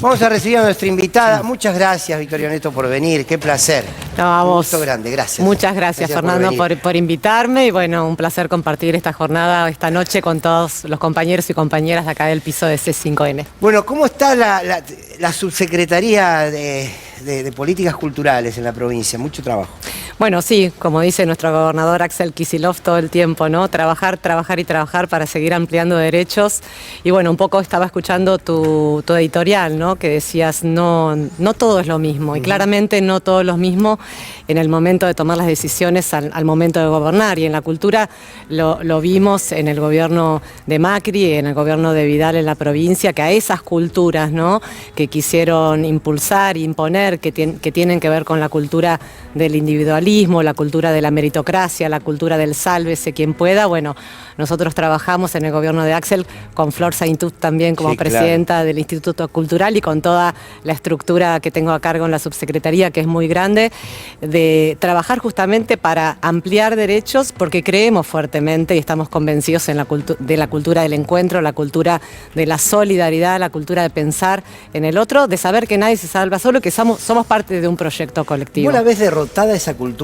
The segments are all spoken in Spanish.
Vamos a recibir a nuestra invitada. Muchas gracias, Victoria Neto, por venir. Qué placer. No, a vos. Un gusto grande, gracias. Muchas gracias, Fernando, por invitarme. Y bueno, un placer compartir esta jornada, esta noche, con todos los compañeros y compañeras de acá del piso de C5N. Bueno, ¿cómo está la subsecretaría de Políticas Culturales en la provincia? Mucho trabajo. Bueno, sí, como dice nuestro gobernador Axel Kicillof todo el tiempo, ¿no? Trabajar, trabajar y trabajar para seguir ampliando derechos. Y bueno, un poco estaba escuchando tu editorial, ¿no? Que decías, no todo es lo mismo. Y claramente no todo es lo mismo en el momento de tomar las decisiones al momento de gobernar. Y en la cultura lo vimos en el gobierno de Macri, en el gobierno de Vidal en la provincia, que a esas culturas, ¿no? Que quisieron impulsar, imponer, que tienen que ver con la cultura del individualismo, la cultura de la meritocracia, la cultura del sálvese quien pueda. Bueno, nosotros trabajamos en el gobierno de Axel con Flor Saintut también como presidenta del Instituto Cultural y con toda la estructura que tengo a cargo en la subsecretaría, que es muy grande, de trabajar justamente para ampliar derechos, porque creemos fuertemente y estamos convencidos en de la cultura del encuentro, la cultura de la solidaridad, la cultura de pensar en el otro, de saber que nadie se salva solo, que somos parte de un proyecto colectivo. ¿Vos la ves derrotada esa cultura?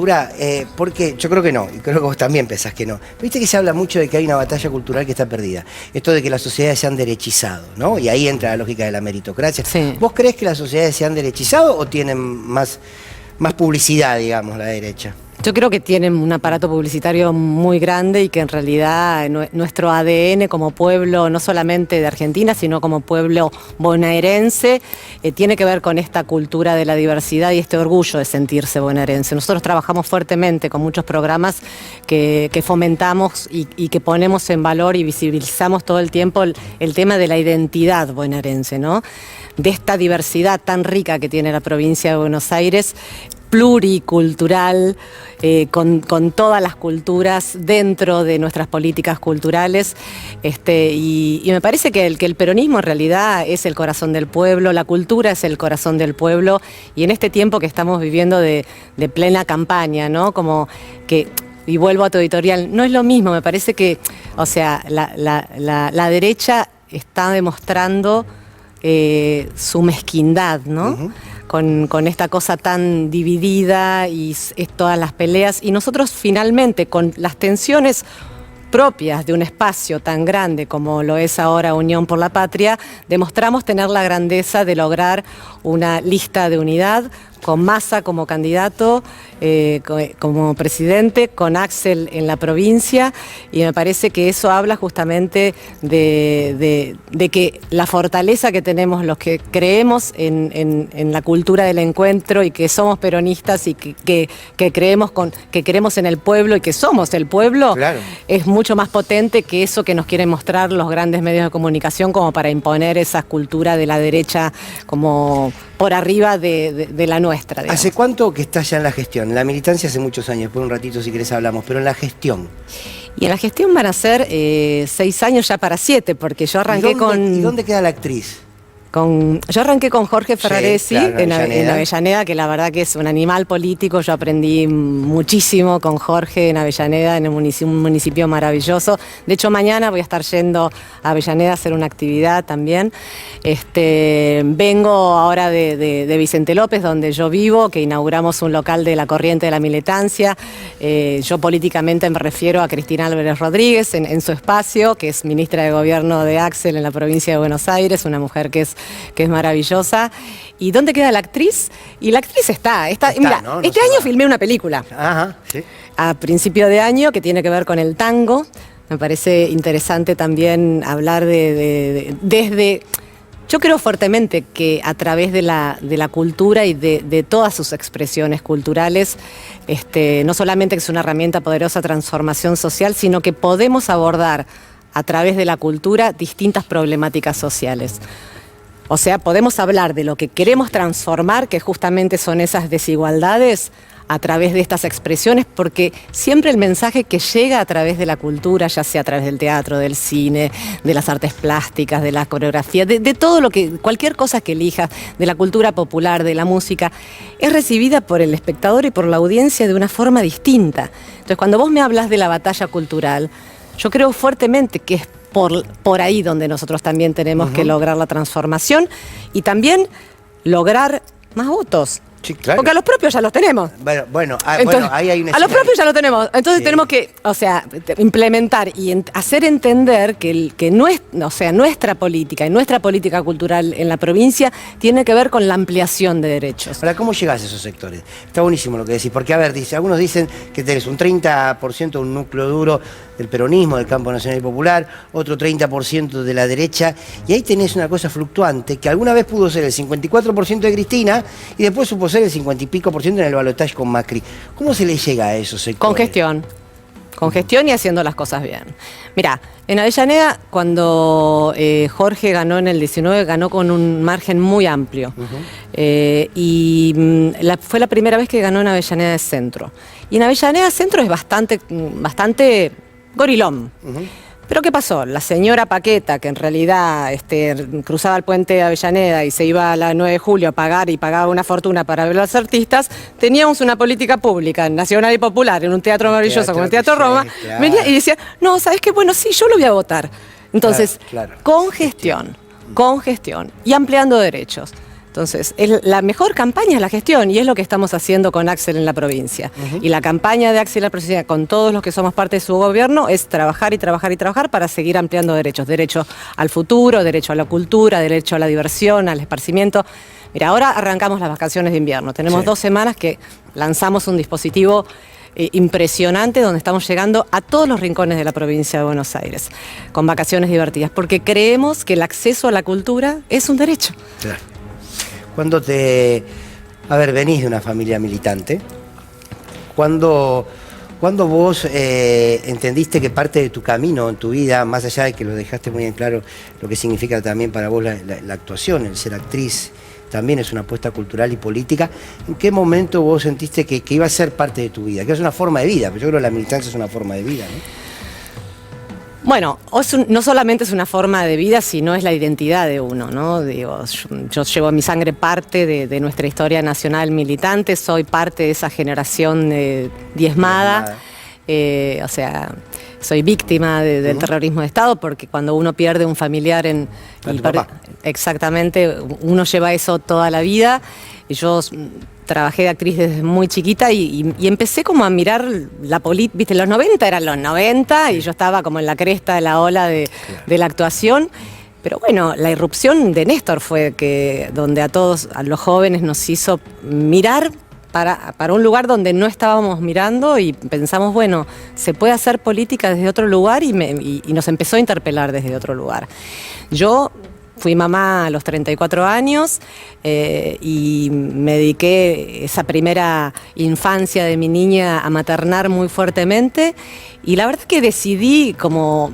Porque yo creo que no, y creo que vos también pensás que no. Viste que se habla mucho de que hay una batalla cultural que está perdida. Esto de que las sociedades se han derechizado, ¿no? Y ahí entra la lógica de la meritocracia. Sí. ¿Vos crees que las sociedades se han derechizado o tienen más publicidad, digamos, la derecha? Yo creo que tienen un aparato publicitario muy grande y que en realidad nuestro ADN como pueblo, no solamente de Argentina, sino como pueblo bonaerense, tiene que ver con esta cultura de la diversidad y este orgullo de sentirse bonaerense. Nosotros trabajamos fuertemente con muchos programas que fomentamos y que ponemos en valor y visibilizamos todo el tiempo el tema de la identidad bonaerense, ¿no? De esta diversidad tan rica que tiene la provincia de Buenos Aires, pluricultural, con todas las culturas dentro de nuestras políticas culturales, y me parece que el peronismo en realidad es el corazón del pueblo, la cultura es el corazón del pueblo, y en este tiempo que estamos viviendo de plena campaña, ¿no? Como que, y vuelvo a tu editorial, no es lo mismo, me parece que, o sea, la derecha está demostrando su mezquindad, ¿no? Uh-huh. Con esta cosa tan dividida y todas las peleas, y nosotros finalmente con las tensiones propias de un espacio tan grande como lo es ahora Unión por la Patria, demostramos tener la grandeza de lograr una lista de unidad con Massa como candidato, como presidente, con Axel en la provincia, y me parece que eso habla justamente de que la fortaleza que tenemos los que creemos en la cultura del encuentro y que somos peronistas y que creemos en el pueblo y que somos el pueblo, claro, es mucho más potente que eso que nos quieren mostrar los grandes medios de comunicación como para imponer esa cultura de la derecha como por arriba de la nuestra, digamos. ¿Hace cuánto que estás ya en la gestión? En la militancia hace muchos años, después un ratito si querés hablamos, pero en la gestión. Y en la gestión van a ser 6 años ya para 7, porque yo arranqué ¿Y dónde queda la actriz? Yo arranqué con Jorge Ferraresi, claro, en Avellaneda, que la verdad que es un animal político. Yo aprendí muchísimo con Jorge en Avellaneda, en un municipio maravilloso. De hecho, mañana voy a estar yendo a Avellaneda a hacer una actividad también. Vengo ahora de Vicente López, donde yo vivo, que inauguramos un local de la corriente de la militancia. Yo políticamente me refiero a Cristina Álvarez Rodríguez en su espacio, que es ministra de Gobierno de Axel en la provincia de Buenos Aires, una mujer que es maravillosa. ¿Y dónde queda la actriz? Y la actriz está mira, ¿no? Este año filmé una película. Ajá, sí. A principio de año, que tiene que ver con el tango. Me parece interesante también hablar desde... Yo creo fuertemente que a través de la cultura y de todas sus expresiones culturales, no solamente es una herramienta poderosa de transformación social, sino que podemos abordar a través de la cultura distintas problemáticas sociales. O sea, podemos hablar de lo que queremos transformar, que justamente son esas desigualdades, a través de estas expresiones, porque siempre el mensaje que llega a través de la cultura, ya sea a través del teatro, del cine, de las artes plásticas, de la coreografía, de todo lo que, cualquier cosa que elijas, de la cultura popular, de la música, es recibida por el espectador y por la audiencia de una forma distinta. Entonces, cuando vos me hablas de la batalla cultural, yo creo fuertemente que por ahí donde nosotros también tenemos que lograr la transformación y también lograr más votos. Sí, claro. Porque a los propios ya los tenemos. Bueno, Entonces, ahí hay una a los propios ya lo tenemos. Entonces Sí. tenemos que, implementar y hacer entender que nuestra política y nuestra política cultural en la provincia tiene que ver con la ampliación de derechos. Ahora, ¿cómo llegás a esos sectores? Está buenísimo lo que decís, porque a ver, algunos dicen que tenés un 30% de un núcleo duro del peronismo, del campo nacional y popular, otro 30% de la derecha, y ahí tenés una cosa fluctuante, que alguna vez pudo ser el 54% de Cristina, y después supo ser el 50 y pico % en el balotaje con Macri. ¿Cómo se le llega a esos sectores? Con gestión y haciendo las cosas bien. Mirá, en Avellaneda, cuando Jorge ganó en el 19, ganó con un margen muy amplio. Fue la primera vez que ganó en Avellaneda de Centro. Y en Avellaneda Centro es bastante gorilón. Pero ¿qué pasó? La señora Paqueta, que en realidad cruzaba el puente de Avellaneda y se iba a la 9 de julio a pagar y pagaba una fortuna para ver a los artistas, teníamos una política pública, nacional y popular, en un teatro maravilloso como el Teatro Roma, claro. venía y decía, no, ¿sabes qué? Bueno, sí, yo lo voy a votar. Entonces, Claro. con gestión y ampliando derechos. Entonces, la mejor campaña es la gestión y es lo que estamos haciendo con Axel en la provincia. Y la campaña de Axel en la provincia, con todos los que somos parte de su gobierno, es trabajar y trabajar y trabajar para seguir ampliando derechos. Derecho al futuro, derecho a la cultura, derecho a la diversión, al esparcimiento. Mira, ahora arrancamos las vacaciones de invierno. Tenemos 2 semanas que lanzamos un dispositivo impresionante donde estamos llegando a todos los rincones de la provincia de Buenos Aires, con vacaciones divertidas, porque creemos que el acceso a la cultura es un derecho. Claro. Cuando venís de una familia militante, cuando vos entendiste que parte de tu camino en tu vida, más allá de que lo dejaste muy en claro lo que significa también para vos la actuación, el ser actriz, también es una apuesta cultural y política, ¿en qué momento vos sentiste que iba a ser parte de tu vida? Que es una forma de vida, pero yo creo que la militancia es una forma de vida, ¿no? Bueno, no solamente es una forma de vida, sino es la identidad de uno, ¿no? Digo, yo llevo en mi sangre parte de nuestra historia nacional militante, soy parte de esa generación diezmada, soy víctima del terrorismo de Estado, porque cuando uno pierde un familiar exactamente, uno lleva eso toda la vida. Y yo trabajé de actriz desde muy chiquita y empecé como a mirar la política, viste, los 90 eran los 90 y yo estaba como en la cresta de la ola de la actuación. Pero bueno, la irrupción de Néstor fue donde a todos, a los jóvenes, nos hizo mirar para un lugar donde no estábamos mirando y pensamos, bueno, se puede hacer política desde otro lugar y nos empezó a interpelar desde otro lugar. Yo fui mamá a los 34 años y me dediqué esa primera infancia de mi niña a maternar muy fuertemente. Y la verdad es que decidí, como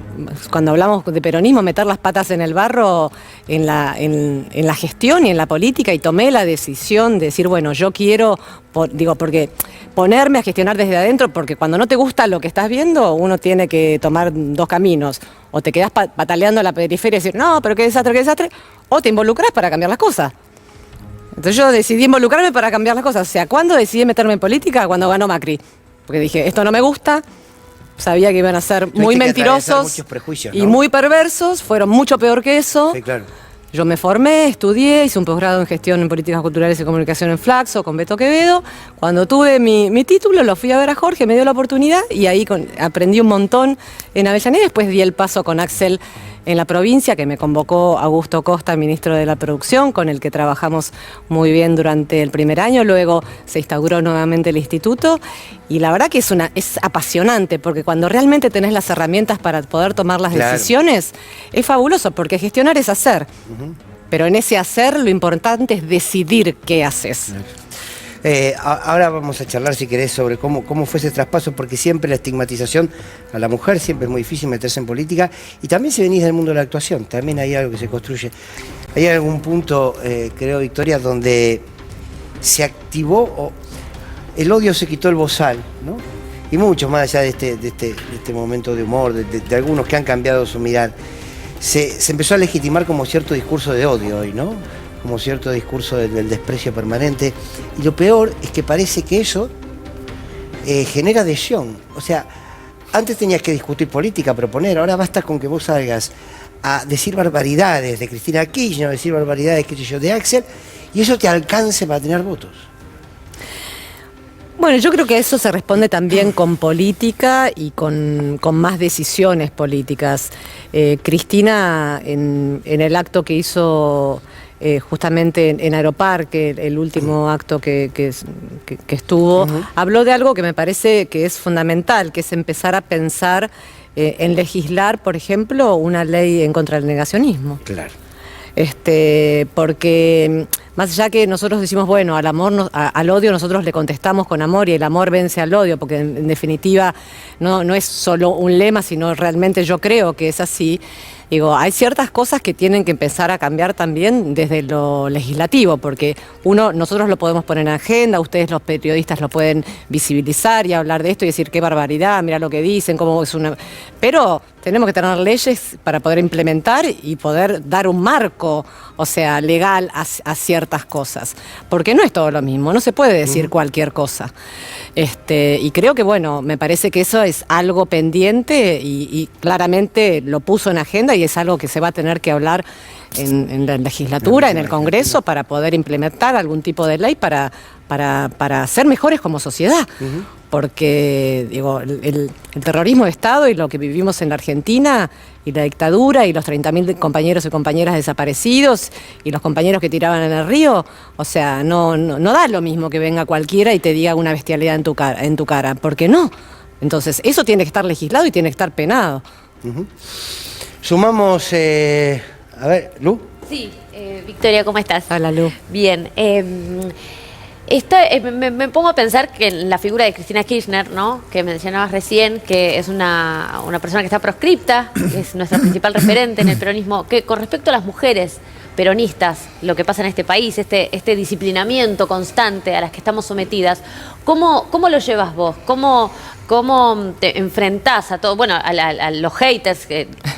cuando hablamos de peronismo, meter las patas en el barro en la gestión y en la política, y tomé la decisión de decir, bueno, yo quiero, porque ponerme a gestionar desde adentro, porque cuando no te gusta lo que estás viendo, uno tiene que tomar 2 caminos. O te quedás pataleando a la periferia y decir, no, pero qué desastre, o te involucras para cambiar las cosas. Entonces yo decidí involucrarme para cambiar las cosas. O sea, ¿cuándo decidí meterme en política? Cuando ganó Macri. Porque dije, esto no me gusta. Sabía que iban a ser muy mentirosos y ¿no? muy perversos, fueron mucho peor que eso. Sí, claro. Yo me formé, estudié, hice un posgrado en gestión en políticas culturales y comunicación en Flaxo con Beto Quevedo. Cuando tuve mi título, lo fui a ver a Jorge, me dio la oportunidad y ahí aprendí un montón en Avellaneda. Después di el paso con Axel en la provincia, que me convocó Augusto Costa, ministro de la Producción, con el que trabajamos muy bien durante el primer año. Luego se instauró nuevamente el instituto y la verdad que es apasionante, porque cuando realmente tenés las herramientas para poder tomar las decisiones, es fabuloso, porque gestionar es hacer. Pero en ese hacer lo importante es decidir qué haces. Ahora vamos a charlar, si querés, sobre cómo fue ese traspaso, porque siempre la estigmatización a la mujer, siempre es muy difícil meterse en política, y también si venís del mundo de la actuación, también hay algo que se construye. Hay algún punto, creo, Victoria, donde se activó, el odio se quitó el bozal, ¿no? Y mucho más allá de este momento de humor, de algunos que han cambiado su mirar, se empezó a legitimar como cierto discurso de odio hoy, ¿no? Como cierto discurso del desprecio permanente. Y lo peor es que parece que eso genera adhesión. O sea, antes tenías que discutir política, proponer, ahora basta con que vos salgas a decir barbaridades de Cristina Kirchner, decir barbaridades, qué sé yo, de Axel, y eso te alcance para tener votos. Bueno, yo creo que a eso se responde también con política y con más decisiones políticas. Cristina, en el acto que hizo justamente en Aeroparque, el último acto que estuvo, habló de algo que me parece que es fundamental, que es empezar a pensar en legislar, por ejemplo, una ley en contra del negacionismo. Claro. Porque más allá que nosotros decimos, bueno, al amor, al odio nosotros le contestamos con amor y el amor vence al odio, porque en definitiva no es solo un lema, sino realmente yo creo que es así. Digo, hay ciertas cosas que tienen que empezar a cambiar también desde lo legislativo, porque nosotros lo podemos poner en agenda, ustedes los periodistas lo pueden visibilizar y hablar de esto y decir qué barbaridad, mira lo que dicen, cómo es una... Pero tenemos que tener leyes para poder implementar y poder dar un marco, o sea, legal a ciertas cosas, porque no es todo lo mismo, no se puede decir cualquier cosa. Y creo que, bueno, me parece que eso es algo pendiente y claramente lo puso en agenda y es algo que se va a tener que hablar en la legislatura, en el Congreso, para poder implementar algún tipo de ley para ser mejores como sociedad. Porque, digo, el terrorismo de Estado y lo que vivimos en la Argentina y la dictadura y los 30.000 compañeros y compañeras desaparecidos y los compañeros que tiraban en el río, o sea, no da lo mismo que venga cualquiera y te diga una bestialidad en tu cara, porque no. Entonces, eso tiene que estar legislado y tiene que estar penado. Sumamos, a ver, Lu. Sí, Victoria, ¿cómo estás? Hola, Lu. Bien. Me pongo a pensar que en la figura de Cristina Kirchner, ¿no?, que mencionabas recién, que es una persona que está proscripta, que es nuestra principal referente en el peronismo, que con respecto a las mujeres peronistas, lo que pasa en este país, este disciplinamiento constante a las que estamos sometidas, ¿cómo lo llevas vos? ¿Cómo te enfrentás a todo, bueno, a los haters,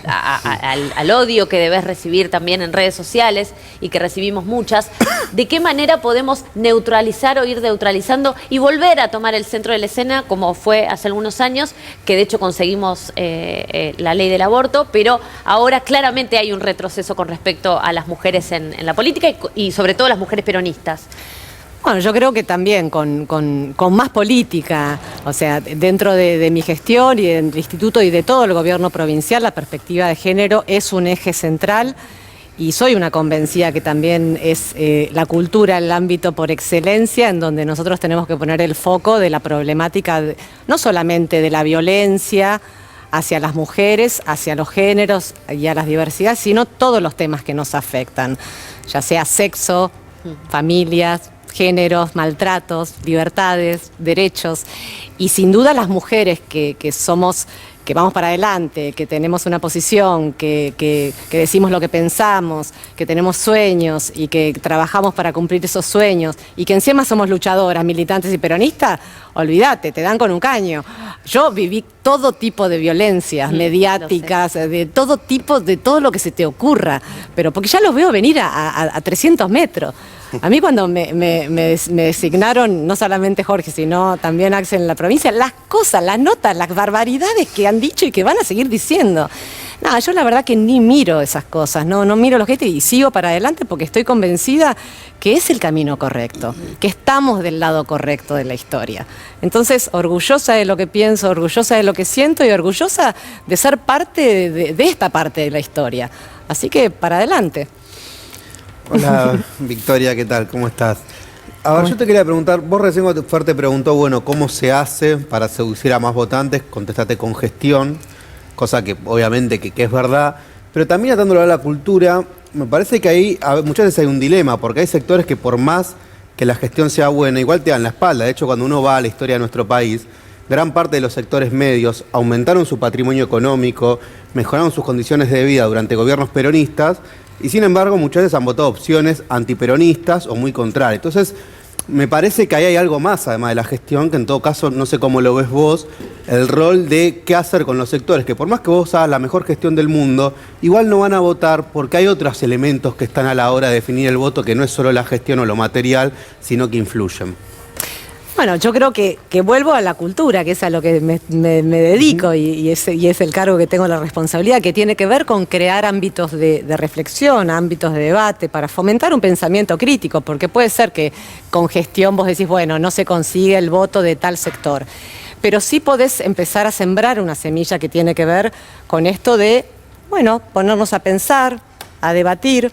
al odio que debes recibir también en redes sociales y que recibimos muchas? ¿De qué manera podemos neutralizar o ir neutralizando y volver a tomar el centro de la escena, como fue hace algunos años, que de hecho conseguimos la ley del aborto, pero ahora claramente hay un retroceso con respecto a las mujeres en la política y sobre todo las mujeres peronistas? Bueno, yo creo que también con más política, o sea, dentro de mi gestión y del instituto y de todo el gobierno provincial, la perspectiva de género es un eje central y soy una convencida que también es la cultura el ámbito por excelencia en donde nosotros tenemos que poner el foco de la problemática, no solamente de la violencia hacia las mujeres, hacia los géneros y a las diversidades, sino todos los temas que nos afectan, ya sea sexo, familias, géneros, maltratos, libertades, derechos. Y sin duda las mujeres que somos, que vamos para adelante, que tenemos una posición, que decimos lo que pensamos, que tenemos sueños y que trabajamos para cumplir esos sueños y que encima somos luchadoras, militantes y peronistas, olvídate, te dan con un caño. Yo viví todo tipo de violencias mediáticas, de todo tipo, de todo lo que se te ocurra, pero porque ya los veo venir a 300 metros. A mí cuando me designaron, no solamente Jorge, sino también Axel en la provincia, las cosas, las notas, las barbaridades que han dicho y que van a seguir diciendo. No, yo la verdad que ni miro esas cosas, no miro los gestos y sigo para adelante porque estoy convencida que es el camino correcto, que estamos del lado correcto de la historia. Entonces, orgullosa de lo que pienso, orgullosa de lo que siento y orgullosa de ser parte de esta parte de la historia. Así que para adelante. Hola Victoria, ¿qué tal? ¿Cómo estás? A ver, yo te quería preguntar, vos recién cuando Fer te preguntó, bueno, ¿cómo se hace para seducir a más votantes? Contestaste con gestión, cosa que obviamente que es verdad, pero también atándolo a la cultura, me parece que ahí muchas veces hay un dilema, porque hay sectores que por más que la gestión sea buena, igual te dan la espalda. De hecho, cuando uno va a la historia de nuestro país, gran parte de los sectores medios aumentaron su patrimonio económico, mejoraron sus condiciones de vida durante gobiernos peronistas, y sin embargo muchas veces han votado opciones antiperonistas o muy contrarias. Entonces, me parece que ahí hay algo más, además de la gestión, que en todo caso, no sé cómo lo ves vos, el rol de qué hacer con los sectores, que por más que vos hagas la mejor gestión del mundo, igual no van a votar porque hay otros elementos que están a la hora de definir el voto, que no es solo la gestión o lo material, sino que influyen. Bueno, yo creo que vuelvo a la cultura, que es a lo que me dedico y es el cargo que tengo la responsabilidad, que tiene que ver con crear ámbitos de reflexión, ámbitos de debate, para fomentar un pensamiento crítico, porque puede ser que con gestión vos decís, bueno, no se consigue el voto de tal sector, pero sí podés empezar a sembrar una semilla que tiene que ver con esto de, bueno, ponernos a pensar, a debatir,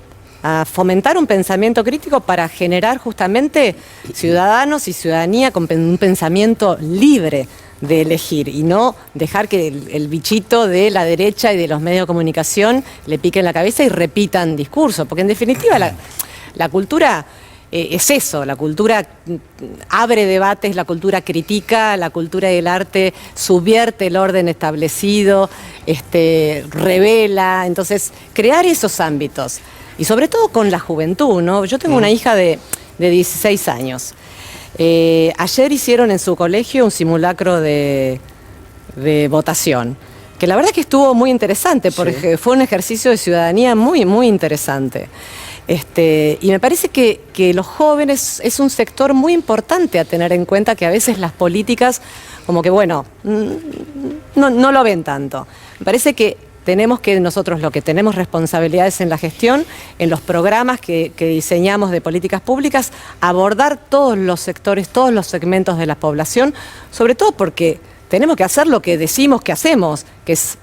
a fomentar un pensamiento crítico para generar justamente ciudadanos y ciudadanía con un pensamiento libre de elegir y no dejar que el bichito de la derecha y de los medios de comunicación le piquen la cabeza y repitan discursos, porque en definitiva la cultura es eso, la cultura abre debates, la cultura critica, la cultura del arte subvierte el orden establecido, revela, entonces crear esos ámbitos. Y sobre todo con la juventud, ¿no? Yo tengo una hija de 16 años. Ayer hicieron en su colegio un simulacro de votación, que la verdad que estuvo muy interesante, porque fue un ejercicio de ciudadanía muy, muy interesante. Y me parece que los jóvenes es un sector muy importante a tener en cuenta, que a veces las políticas, como que bueno, no lo ven tanto. Me parece que tenemos que nosotros, lo que tenemos responsabilidades en la gestión, en los programas que diseñamos de políticas públicas, abordar todos los sectores, todos los segmentos de la población, sobre todo porque tenemos que hacer lo que decimos que hacemos, que es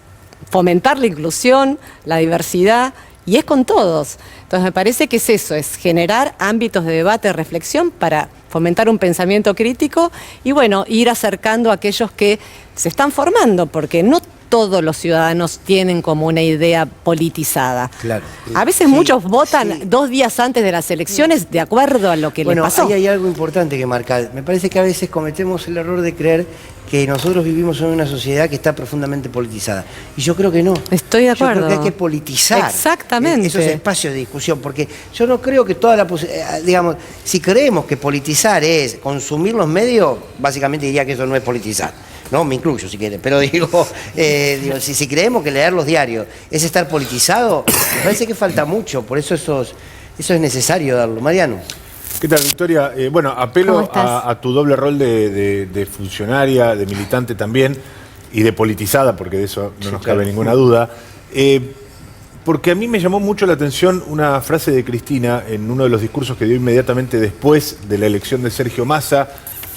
fomentar la inclusión, la diversidad, y es con todos. Entonces me parece que es eso, es generar ámbitos de debate, de reflexión para fomentar un pensamiento crítico y bueno, ir acercando a aquellos que se están formando, porque no todos los ciudadanos tienen como una idea politizada. Claro. A veces muchos votan 2 días antes de las elecciones de acuerdo a lo que les pasó. Ahí hay algo importante que marcar. Me parece que a veces cometemos el error de creer que nosotros vivimos en una sociedad que está profundamente politizada. Y yo creo que no. Estoy de acuerdo. Yo creo que hay que politizar esos espacios de discusión, porque yo no creo que toda la digamos, si creemos que politizar es consumir los medios, básicamente diría que eso no es politizar. No, me incluyo si quieren, pero digo, si creemos que leer los diarios es estar politizado, me parece que falta mucho, por eso eso es necesario darlo. Mariano. ¿Qué tal, Victoria? Bueno, apelo a tu doble rol de funcionaria, de militante también, y de politizada, porque de eso no nos cabe ninguna duda. Porque a mí me llamó mucho la atención una frase de Cristina en uno de los discursos que dio inmediatamente después de la elección de Sergio Massa,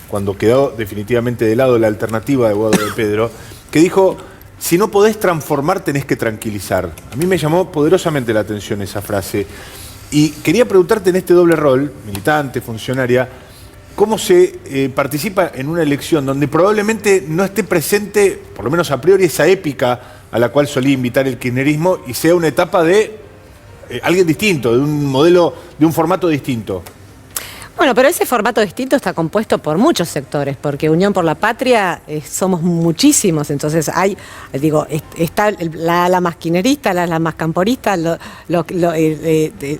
cuando quedó definitivamente de lado la alternativa de Guado de Pedro, que dijo, si no podés transformar, tenés que tranquilizar. A mí me llamó poderosamente la atención esa frase. Y quería preguntarte en este doble rol, militante, funcionaria, ¿cómo se participa en una elección donde probablemente no esté presente, por lo menos a priori, esa épica a la cual solía invitar el kirchnerismo y sea una etapa de alguien distinto, de un modelo, de un formato distinto? Bueno, pero ese formato distinto está compuesto por muchos sectores, porque Unión por la Patria somos muchísimos, entonces hay, digo, está la ala más kirchnerista, la ala más camporista,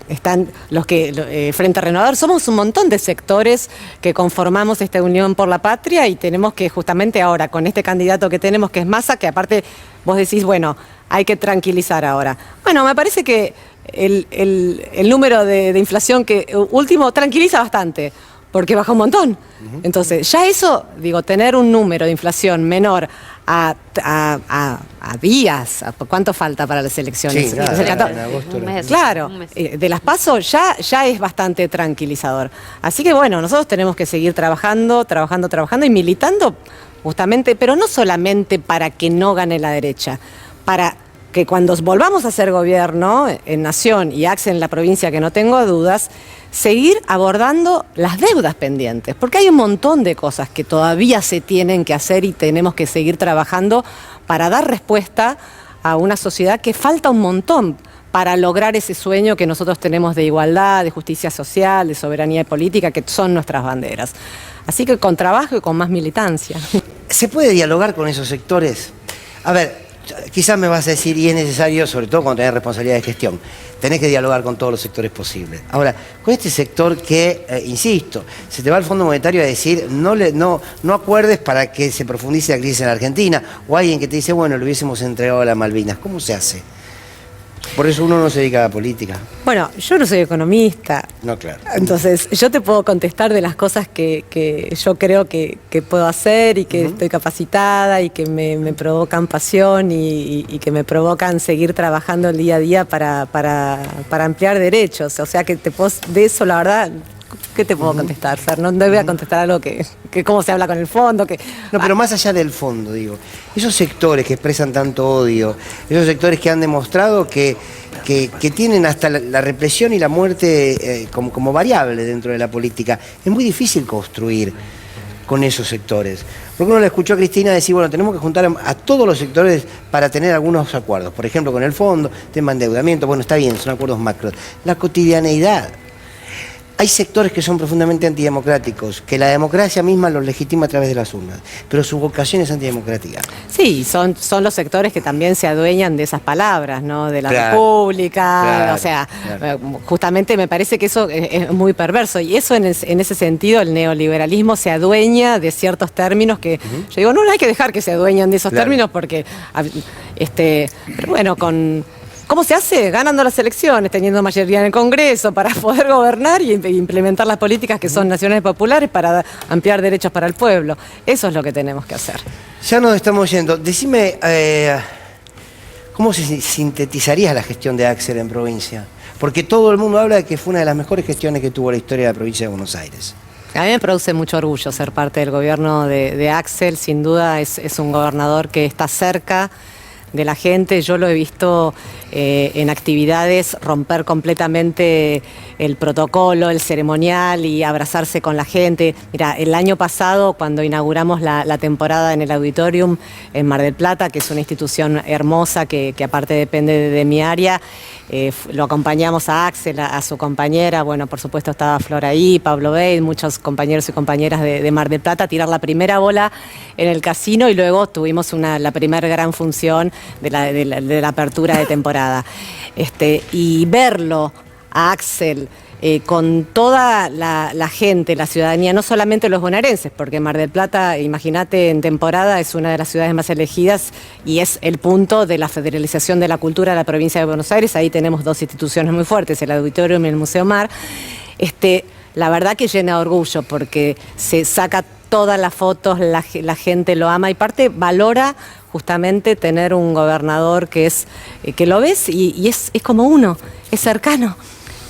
están los que, Frente Renovador, somos un montón de sectores que conformamos esta Unión por la Patria y tenemos que justamente ahora, con este candidato que tenemos, que es Massa, que aparte vos decís, bueno, hay que tranquilizar ahora. Bueno, me parece que el número de inflación que último tranquiliza bastante, porque baja un montón. Entonces, ya eso, digo, tener un número de inflación menor a días, ¿cuánto falta para las elecciones? Sí, un mes. Claro, de las PASO ya es bastante tranquilizador. Así que bueno, nosotros tenemos que seguir trabajando y militando justamente, pero no solamente para que no gane la derecha, para que cuando volvamos a hacer gobierno en Nación y Axel en la provincia, que no tengo dudas, seguir abordando las deudas pendientes, porque hay un montón de cosas que todavía se tienen que hacer y tenemos que seguir trabajando para dar respuesta a una sociedad que falta un montón para lograr ese sueño que nosotros tenemos de igualdad, de justicia social, de soberanía política, que son nuestras banderas. Así que con trabajo y con más militancia. ¿Se puede dialogar con esos sectores? A ver, quizás me vas a decir, y es necesario, sobre todo cuando tenés responsabilidad de gestión, tenés que dialogar con todos los sectores posibles. Ahora, con este sector que, insisto, se te va al Fondo Monetario a decir, no acuerdes para que se profundice la crisis en la Argentina, o alguien que te dice, bueno, le hubiésemos entregado a las Malvinas. ¿Cómo se hace? Por eso uno no se dedica a la política. Bueno, yo no soy economista. No, claro. Entonces, yo te puedo contestar de las cosas que yo creo que puedo hacer y que estoy capacitada y que me provocan pasión y que me provocan seguir trabajando el día a día para ampliar derechos. O sea, que de eso, la verdad, ¿qué te puedo contestar, Fer? No voy a contestar algo que cómo se habla con el fondo. No, pero más allá del fondo, digo, esos sectores que expresan tanto odio, esos sectores que han demostrado que tienen hasta la represión y la muerte como variable dentro de la política, es muy difícil construir con esos sectores. Porque uno le escuchó a Cristina decir, bueno, tenemos que juntar a todos los sectores para tener algunos acuerdos. Por ejemplo, con el fondo, tema de endeudamiento, bueno, está bien, son acuerdos macros. La cotidianeidad. Hay sectores que son profundamente antidemocráticos, que la democracia misma los legitima a través de las urnas, pero su vocación es antidemocrática. Sí, son los sectores que también se adueñan de esas palabras, ¿no? De la República, claro, o sea, justamente me parece que eso es muy perverso, y eso en ese sentido el neoliberalismo se adueña de ciertos términos que yo digo, no hay que dejar que se adueñen de esos términos porque, pero bueno, ¿cómo se hace? Ganando las elecciones, teniendo mayoría en el Congreso para poder gobernar y implementar las políticas que son nacionales populares para ampliar derechos para el pueblo. Eso es lo que tenemos que hacer. Ya nos estamos yendo. Decime, ¿cómo se sintetizaría la gestión de Axel en provincia? Porque todo el mundo habla de que fue una de las mejores gestiones que tuvo la historia de la provincia de Buenos Aires. A mí me produce mucho orgullo ser parte del gobierno de Axel. Sin duda es un gobernador que está cerca de la gente. Yo lo he visto en actividades romper completamente el protocolo, el ceremonial y abrazarse con la gente. Mira, el año pasado cuando inauguramos la temporada en el Auditorium en Mar del Plata, que es una institución hermosa que aparte depende de mi área, lo acompañamos a Axel, a su compañera, bueno, por supuesto estaba Flor ahí, Pablo Bey, muchos compañeros y compañeras de Mar del Plata, tirar la primera bola en el casino y luego tuvimos la primera gran función de la apertura de temporada. Y verlo a Axel con toda la gente, la ciudadanía, no solamente los bonaerenses, porque Mar del Plata, imagínate, en temporada es una de las ciudades más elegidas y es el punto de la federalización de la cultura de la provincia de Buenos Aires. Ahí tenemos dos instituciones muy fuertes, el Auditorium y el Museo Mar. La verdad que llena de orgullo porque se saca todas las fotos, la gente lo ama y parte valora justamente tener un gobernador que lo ves y es como uno, es cercano.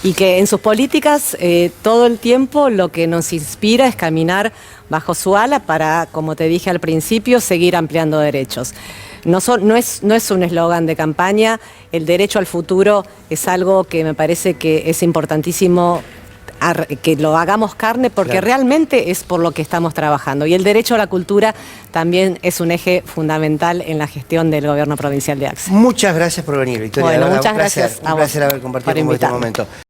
Y que en sus políticas todo el tiempo lo que nos inspira es caminar bajo su ala para, como te dije al principio, seguir ampliando derechos. No es un eslogan de campaña, el derecho al futuro es algo que me parece que es importantísimo que lo hagamos carne porque realmente es por lo que estamos trabajando. Y el derecho a la cultura también es un eje fundamental en la gestión del gobierno provincial de Axel. Muchas gracias por venir, Victoria. Bueno, muchas gracias a vos. Un placer haber compartido con vos este momento.